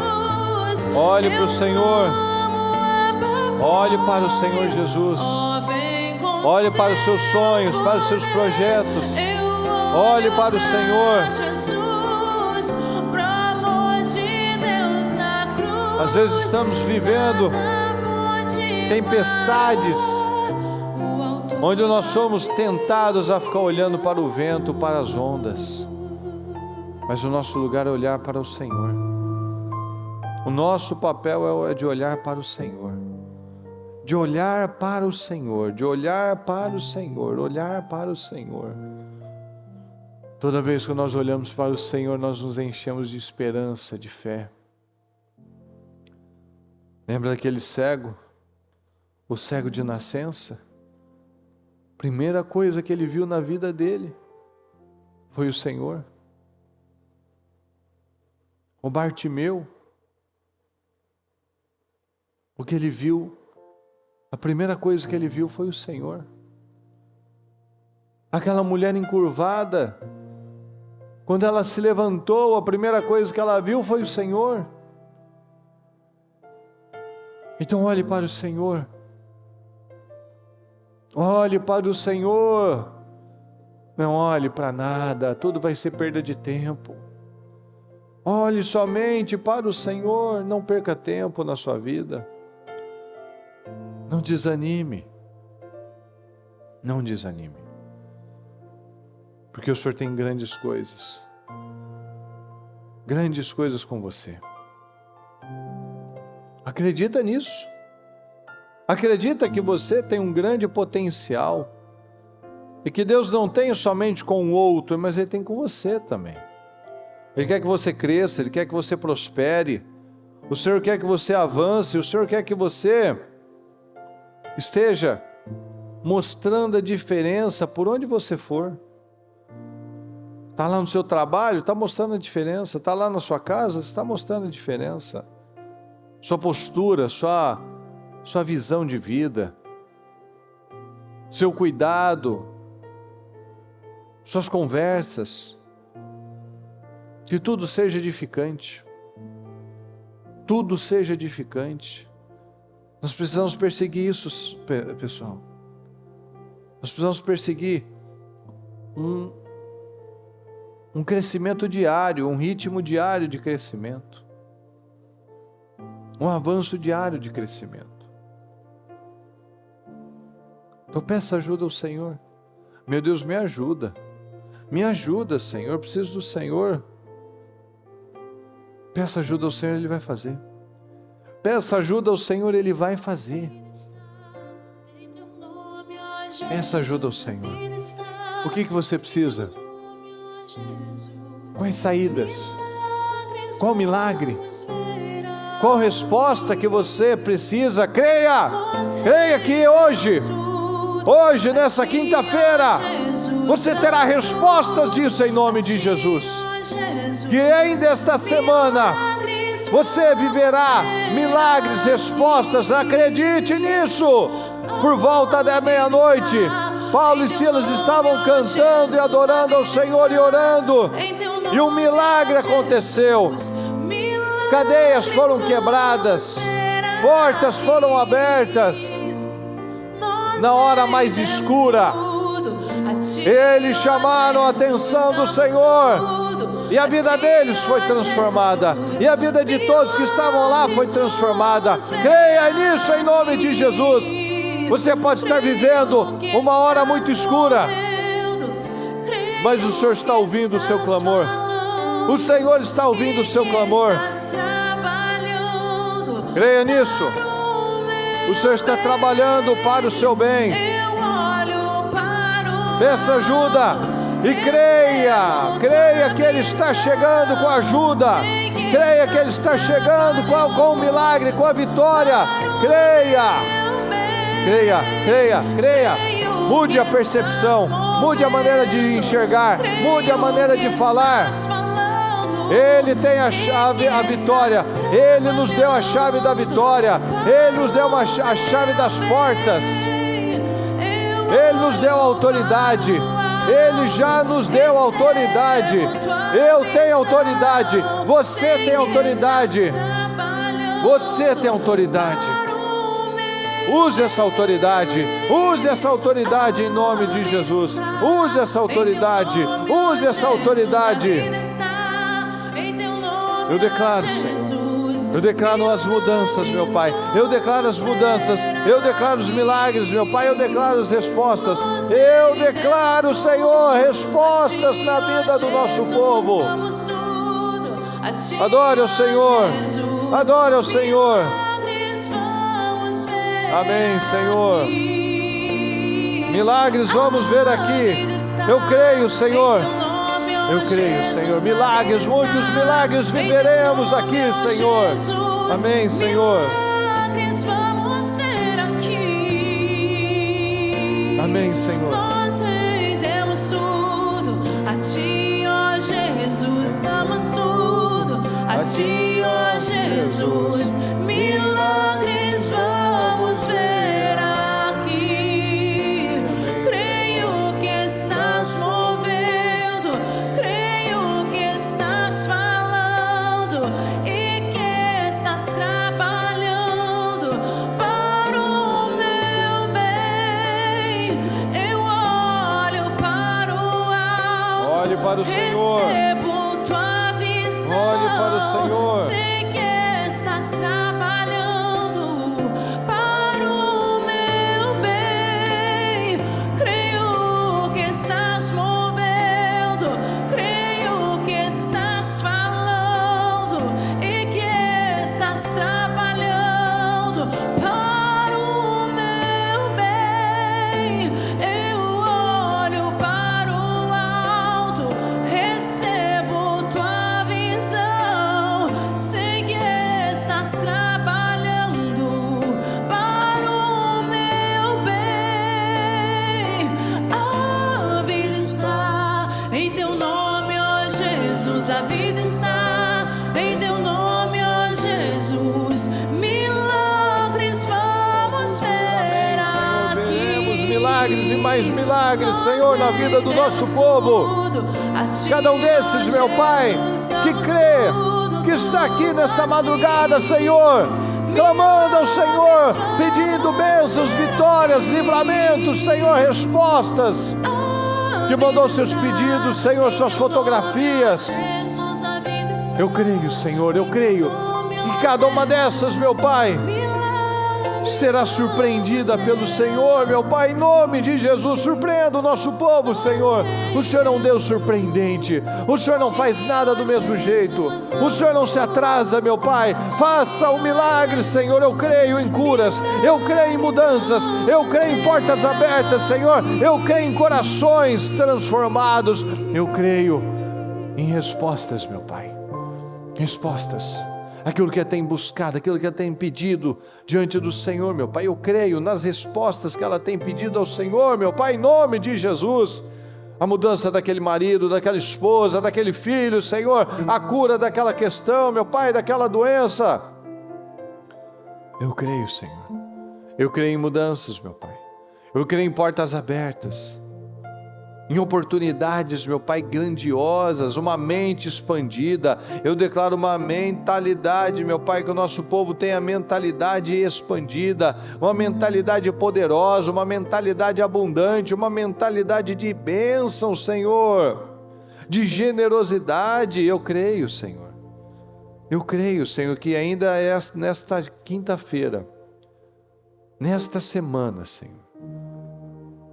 Speaker 1: olhe para o Senhor, olhe para o Senhor Jesus. Olhe para os seus sonhos, para os seus projetos. Olhe para o Senhor. Às vezes estamos vivendo tempestades, onde nós somos tentados a ficar olhando para o vento, para as ondas. Mas o nosso lugar é olhar para o Senhor. O nosso papel é de olhar para o Senhor. De olhar para o Senhor, de olhar para o Senhor, olhar para o Senhor. Toda vez que nós olhamos para o Senhor, nós nos enchemos de esperança, de fé. Lembra daquele cego? O cego de nascença? Primeira coisa que ele viu na vida dele foi o Senhor. O Bartimeu, o que ele viu, a primeira coisa que ele viu foi o Senhor. Aquela mulher encurvada, quando ela se levantou, a primeira coisa que ela viu foi o Senhor. Então olhe para o Senhor. Olhe para o Senhor. Não olhe para nada, tudo vai ser perda de tempo. Olhe somente para o Senhor, não perca tempo na sua vida. Não desanime. Não desanime. Porque o Senhor tem grandes coisas. Grandes coisas com você. Acredita nisso. Acredita que você tem um grande potencial. E que Deus não tem somente com o outro, mas Ele tem com você também. Ele quer que você cresça, Ele quer que você prospere. O Senhor quer que você avance, o Senhor quer que você esteja mostrando a diferença por onde você for. Está lá no seu trabalho, está mostrando a diferença. Está lá na sua casa, está mostrando a diferença. Sua postura, sua visão de vida, seu cuidado, suas conversas, que tudo seja edificante. Tudo seja edificante. Nós precisamos perseguir isso, pessoal. Nós precisamos perseguir um crescimento diário, um ritmo diário de crescimento. Um avanço diário de crescimento. Então peça ajuda ao Senhor. Meu Deus, me ajuda. Me ajuda, Senhor. Eu preciso do Senhor. Peça ajuda ao Senhor, Ele vai fazer. Peça ajuda ao Senhor, Ele vai fazer. Peça ajuda ao Senhor. O que você precisa? Quais saídas? Qual milagre? Qual resposta que você precisa? Creia! Creia que hoje, nessa quinta-feira, você terá respostas disso em nome de Jesus. Que ainda esta semana você viverá milagres, respostas. Acredite nisso. Por volta da meia-noite, Paulo e Silas estavam cantando e adorando ao Senhor e orando, e um milagre aconteceu. Cadeias foram quebradas, portas foram abertas. Na hora mais escura, eles chamaram a atenção do Senhor, e a vida deles foi transformada, e a vida de todos que estavam lá foi transformada. Creia nisso em nome de Jesus. Você pode estar vivendo uma hora muito escura, mas o Senhor está ouvindo o seu clamor. O Senhor está ouvindo o seu clamor. Creia nisso. O Senhor está trabalhando para o seu bem. Peça ajuda e creia que Ele está chegando com ajuda. Creia que Ele está chegando com o milagre, com a vitória. Creia. Mude a percepção, mude a maneira de enxergar, mude a maneira de falar. Ele tem a chave, a vitória. Ele nos deu a chave da vitória. Ele nos deu a chave das portas. Ele nos deu autoridade. Ele já nos deu autoridade. Eu tenho autoridade. Você tem autoridade. Você tem autoridade. Use essa autoridade. Use essa autoridade em nome de Jesus. Use essa autoridade. Use essa autoridade. Eu declaro, Senhor. Eu declaro as mudanças, meu Pai. Eu declaro as mudanças. Eu declaro os milagres, meu Pai. Eu declaro as respostas. Eu declaro, Senhor, respostas na vida do nosso povo. Adore ao Senhor. Adore ao Senhor. Amém, Senhor. Milagres vamos ver aqui. Eu creio, Senhor. Eu creio, Senhor. Milagres, muitos milagres viveremos aqui, Senhor. Amém, Senhor. Amém, Senhor.
Speaker 2: Nós rendemos tudo a Ti, ó Jesus. Damos tudo a Ti, ó Jesus. Milagres vamos ver aqui. Creio que estás movendo, creio que estás falando e que estás trabalhando para o meu bem. Eu olho para o alto,
Speaker 1: Olhe para o Senhor.
Speaker 2: recebo tua visão.
Speaker 1: Olhe para o Senhor.
Speaker 2: Sei que estás trabalhando para o meu bem. Creio que estás movendo, creio que estás falando e que estás trabalhando para o meu bem. Eu olho para o alto, recebo tua visão. Sei que estás trabalhando para o meu bem. A vida está em teu nome, ó Jesus. A vida está em teu nome, ó Jesus. Milagres vamos ver
Speaker 1: Veremos
Speaker 2: aqui.
Speaker 1: milagres e mais milagres, Senhor, na vida do nosso povo. Cada um desses, meu Pai, que crê, que está aqui nessa madrugada, Senhor, clamando ao Senhor, pedindo bênçãos, vitórias, livramentos, Senhor, respostas, que mandou seus pedidos, Senhor, suas fotografias. Eu creio, Senhor, eu creio que cada uma dessas, meu Pai, será surpreendida pelo Senhor, meu Pai, em nome de Jesus. Surpreenda o nosso povo, Senhor. O Senhor é um Deus surpreendente. O Senhor não faz nada do mesmo jeito. O Senhor não se atrasa, meu Pai. Faça um milagre, Senhor. Eu creio em curas, eu creio em mudanças, eu creio em portas abertas, Senhor. Eu creio em corações transformados. Eu creio em respostas, meu Pai. Respostas. Aquilo que ela tem buscado, aquilo que ela tem pedido diante do Senhor, meu Pai. Eu creio nas respostas que ela tem pedido ao Senhor, meu Pai, em nome de Jesus. A mudança daquele marido, daquela esposa, daquele filho, Senhor. A cura daquela questão, meu Pai, daquela doença. Eu creio, Senhor. Eu creio em mudanças, meu Pai. Eu creio em portas abertas, em oportunidades, meu Pai, grandiosas, uma mente expandida. Eu declaro uma mentalidade, meu Pai, que o nosso povo tenha mentalidade expandida, uma mentalidade poderosa, uma mentalidade abundante, uma mentalidade de bênção, Senhor, de generosidade. Eu creio, Senhor. Eu creio, Senhor, que ainda é nesta quinta-feira, nesta semana, Senhor,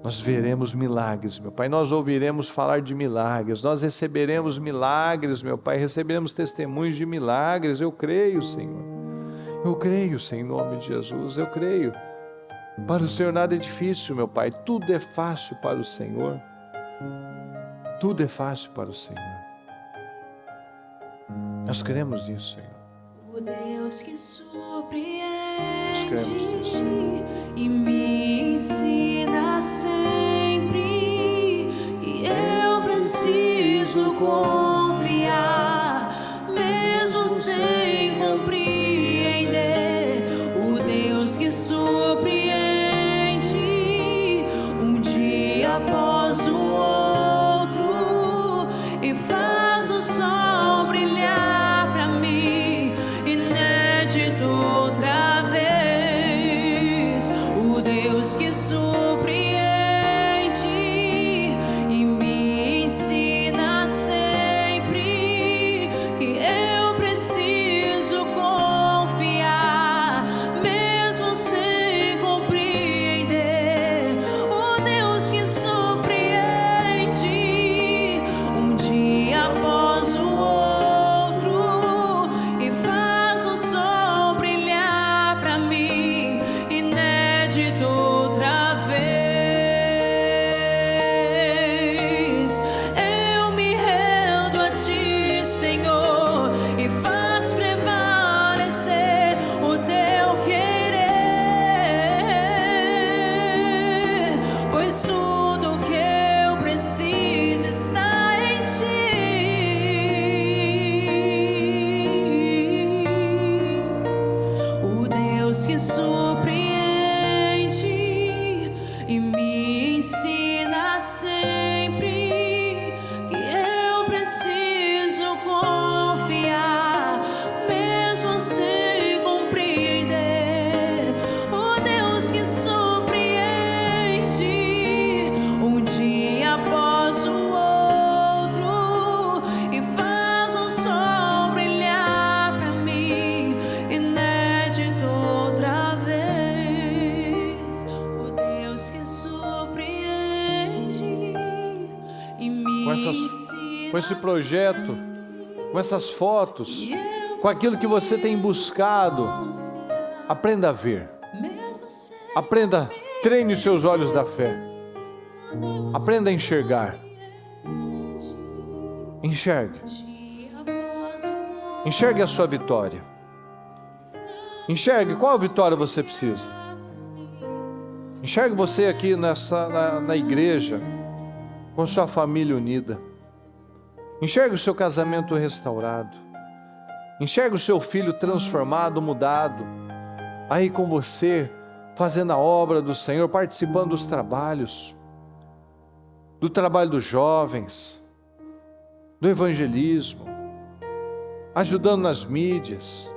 Speaker 1: nós veremos milagres, meu Pai. Nós ouviremos falar de milagres. Nós receberemos milagres, meu Pai. Receberemos testemunhos de milagres. Eu creio, Senhor. Eu creio, Senhor, em nome de Jesus. Eu creio. Para o Senhor nada é difícil, meu Pai. Tudo é fácil para o Senhor. Tudo é fácil para o Senhor. Nós cremos nisso, Senhor.
Speaker 2: O Deus que surpreende
Speaker 1: Nós cremos nisso, Senhor.
Speaker 2: e me ensina sempre, e eu preciso confiar, mesmo sem compreender. O Deus que surpreende um dia após o outro e faz o sol brilhar pra mim, inédito outra vez. Deus que surpreende e me ensina sempre que eu preciso confiar, mesmo sem compreender. O Deus que surpreende um dia após o outro e faz o sol brilhar pra mim, inédito outra vez. O Deus que surpreende e me
Speaker 1: Com esse projeto, com essas fotos, com aquilo que você tem buscado, aprenda a ver. Aprenda, treine os seus olhos da fé. Aprenda a enxergar. Enxergue. Enxergue a sua vitória. Enxergue qual vitória você precisa. Enxergue você aqui na igreja, com sua família unida. Enxergue o seu casamento restaurado. Enxergue o seu filho transformado, mudado, aí com você, fazendo a obra do Senhor, participando dos trabalhos, do trabalho dos jovens, do evangelismo, ajudando nas mídias.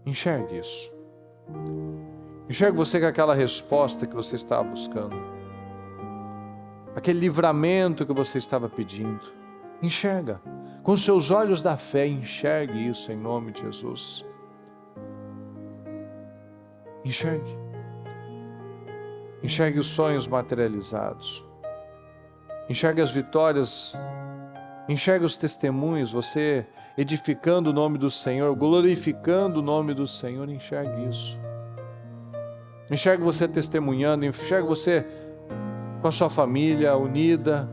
Speaker 1: Enxergue isso. Enxergue você com aquela resposta que você estava buscando, aquele livramento que você estava pedindo. Enxerga, com seus olhos da fé, enxergue isso em nome de Jesus. Enxergue. Enxergue os sonhos materializados. Enxergue as vitórias. Enxergue os testemunhos, você edificando o nome do Senhor, glorificando o nome do Senhor. Enxergue isso. Enxergue você testemunhando, enxergue você com a sua família unida,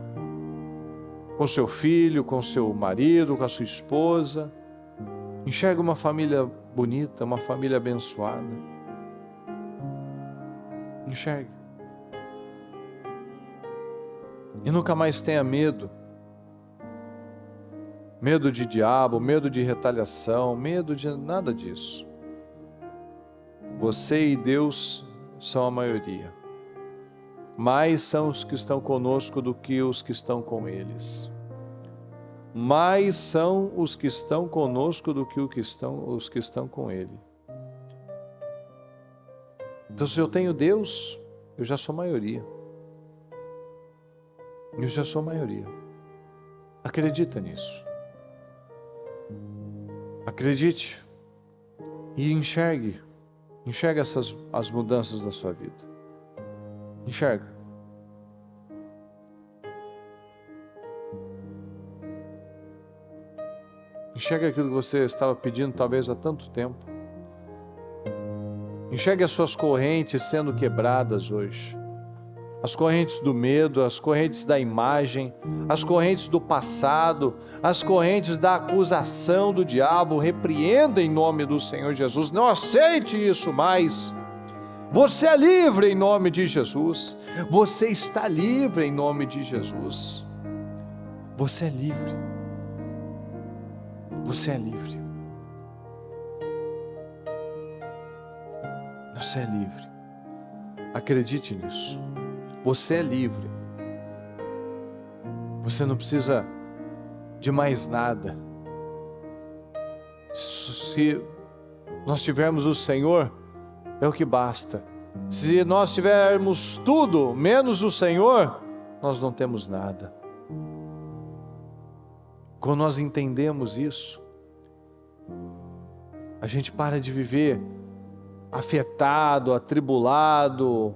Speaker 1: com seu filho, com seu marido, com a sua esposa. Enxergue uma família bonita, uma família abençoada. Enxergue. E nunca mais tenha medo. Medo de diabo, medo de retaliação, medo de nada disso. Você e Deus são a maioria. Mais são os que estão conosco do que os que estão com eles. Mais são os que estão conosco do que os que estão com ele. Então, se eu tenho Deus, eu já sou maioria. Eu já sou maioria. Acredita nisso. Acredite e enxergue. Enxerga as mudanças da sua vida. Enxerga. Enxerga aquilo que você estava pedindo talvez há tanto tempo. Enxergue as suas correntes sendo quebradas hoje. As correntes do medo, as correntes da imagem, as correntes do passado, as correntes da acusação do diabo. Repreenda em nome do Senhor Jesus. Não aceite isso mais. Você é livre em nome de Jesus. Você está livre em nome de Jesus. Você é livre. Você é livre. Você é livre. Acredite nisso. Você é livre. Você não precisa de mais nada. Se nós tivermos o Senhor, é o que basta. Se nós tivermos tudo menos o Senhor, nós não temos nada. Quando nós entendemos isso, a gente para de viver afetado, atribulado,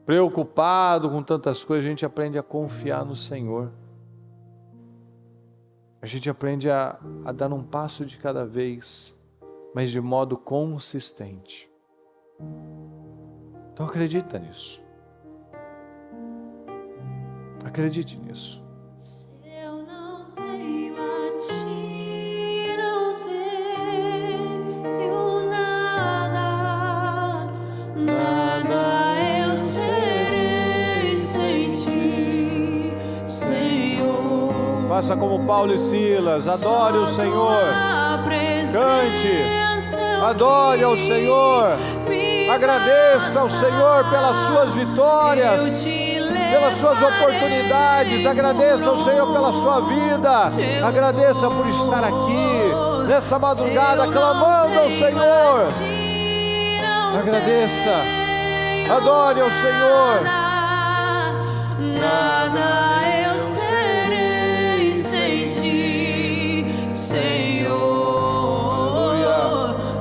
Speaker 1: preocupado com tantas coisas. A gente aprende a confiar no Senhor. A gente aprende a dar um passo de cada vez, mas de modo consistente. Então acredita nisso. Acredite nisso.
Speaker 2: Se eu não tenho a ti, não tenho nada, nada eu serei sem ti, Senhor.
Speaker 1: Faça como Paulo e Silas, adore o Senhor.
Speaker 2: Sua presença
Speaker 1: Cante, adore ao Senhor, agradeça ao Senhor pelas suas vitórias, pelas suas oportunidades, agradeça ao Senhor pela sua vida, agradeça por estar aqui nessa madrugada clamando ao Senhor, agradeça, adore ao Senhor.
Speaker 2: Nada eu serei sem ti, Senhor.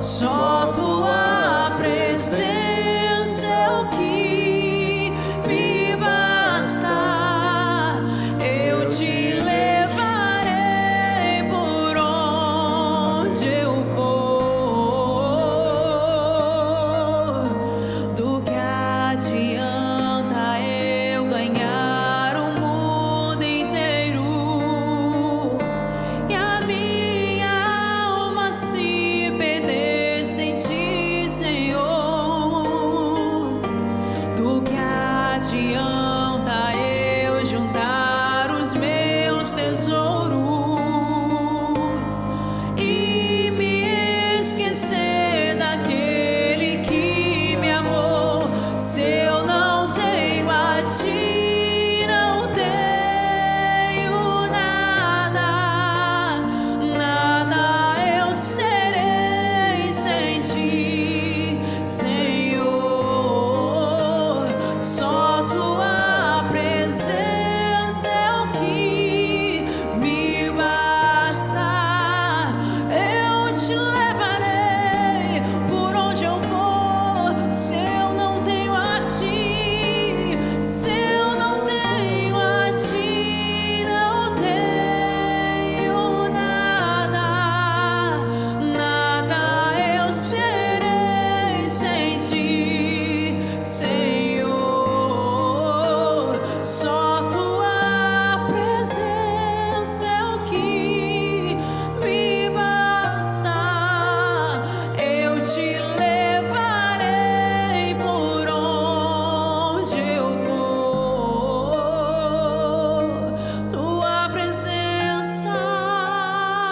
Speaker 2: Só tua presença é o que me basta. Eu te levarei por onde eu for. Do que adianta eu ganhar o mundo inteiro e a minha alma se perder sem ti, Senhor? Do que adianta eu juntar os meus tesouros e me esquecer daquele que me amou? Se eu não tenho a ti, não tenho nada, nada eu serei sem ti, Senhor. Só tua presença é o que me basta. Eu te levarei por onde eu for. Se eu não tenho a ti, se eu não tenho a ti, não tenho nada, nada eu serei sem ti, Senhor. Só tua presença é o que me basta. Eu te levarei por onde eu for. Tua presença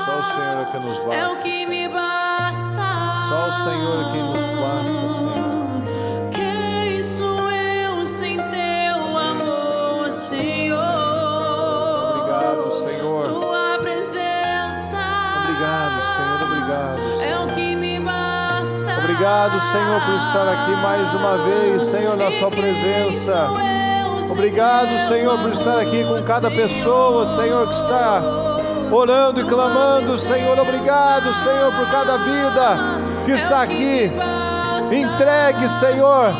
Speaker 1: Só o Senhor é que nos basta,
Speaker 2: é o que me basta.
Speaker 1: Só o Senhor é quem nos basta, Senhor.
Speaker 2: Quem sou eu sem teu amor, Senhor?
Speaker 1: Obrigado, Senhor.
Speaker 2: Tua presença
Speaker 1: Obrigado, Senhor, obrigado.
Speaker 2: é o que me basta.
Speaker 1: Obrigado, Senhor, por estar aqui mais uma vez, Senhor, na sua presença. Obrigado, Senhor, por estar aqui com cada pessoa, Senhor, que está orando e clamando, Senhor. Obrigado, Senhor, por cada vida que está aqui. Entregue, Senhor,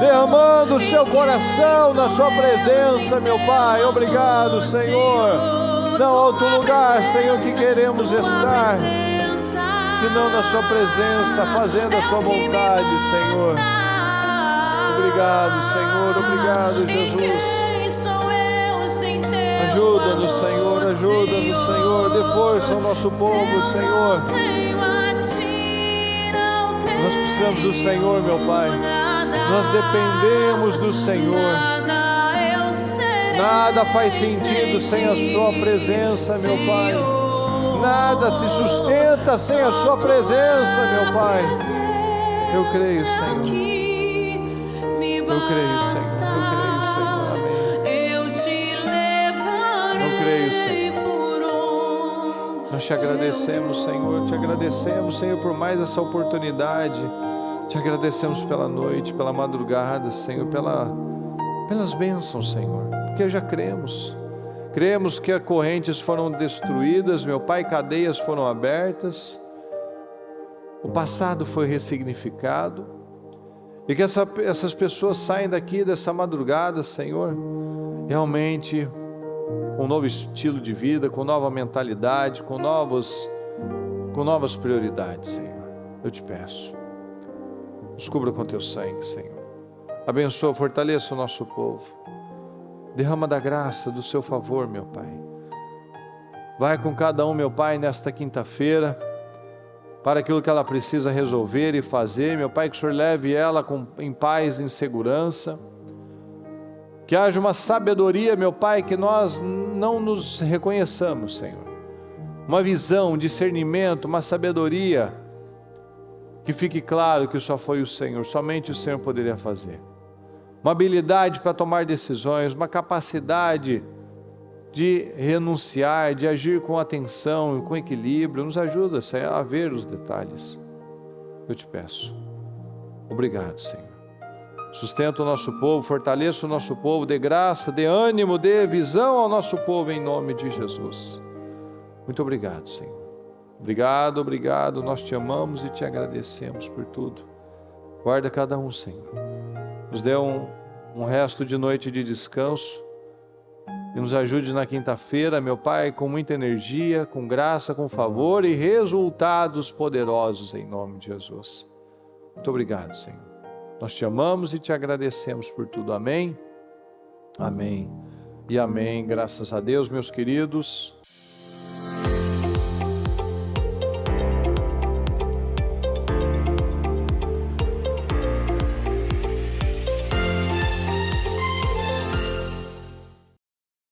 Speaker 1: derramando o seu coração na sua presença, meu Pai. Obrigado, Senhor. Não há outro lugar, Senhor, que queremos estar senão na sua presença, fazendo a sua vontade, Senhor. Obrigado, Senhor. Obrigado, Jesus. Ajuda-nos, Senhor. Ajuda-nos, Senhor. Dê força ao nosso povo, Senhor. Nós precisamos do Senhor, meu Pai. Nós dependemos do Senhor. Nada faz sentido sem a sua presença, meu Pai. Nada se sustenta sem a sua presença, meu Pai. Eu creio, Senhor. Eu creio, Senhor. Eu creio, Senhor. Amém. Eu creio, Senhor. Nós te agradecemos, Senhor. Te agradecemos, Senhor, por mais essa oportunidade. Te agradecemos pela noite, pela madrugada, Senhor, pelas bênçãos, Senhor. Porque já cremos. Cremos que as correntes foram destruídas, meu Pai, cadeias foram abertas. O passado foi ressignificado. E que essas pessoas saem daqui dessa madrugada, Senhor, realmente com um novo estilo de vida, com nova mentalidade, com novas prioridades, Senhor. Eu te peço. Nos cubra com teu sangue, Senhor. Abençoa, fortaleça o nosso povo. Derrama da graça, do seu favor, meu Pai. Vai com cada um, meu Pai, nesta quinta-feira, para aquilo que ela precisa resolver e fazer, meu Pai, que o Senhor leve ela em paz, em segurança. Que haja uma sabedoria, meu Pai, que nós não nos reconheçamos, Senhor. uma visão, um discernimento, uma sabedoria, que fique claro que só foi o Senhor, somente o Senhor poderia fazer. Uma habilidade para tomar decisões, uma capacidade de renunciar, de agir com atenção, com equilíbrio. Nos ajuda, Senhor, a ver os detalhes. Eu te peço. Obrigado, Senhor. Sustenta o nosso povo, fortaleça o nosso povo, dê graça, dê ânimo, dê visão ao nosso povo em nome de Jesus. Muito obrigado, Senhor. Obrigado, obrigado. Nós te amamos e te agradecemos por tudo. Guarda cada um, Senhor. Nos dê um resto de noite de descanso e nos ajude na quinta-feira, meu Pai, com muita energia, com graça, com favor e resultados poderosos em nome de Jesus. Muito obrigado, Senhor. Nós te amamos e te agradecemos por tudo. Amém? Amém e amém. Graças a Deus, meus queridos.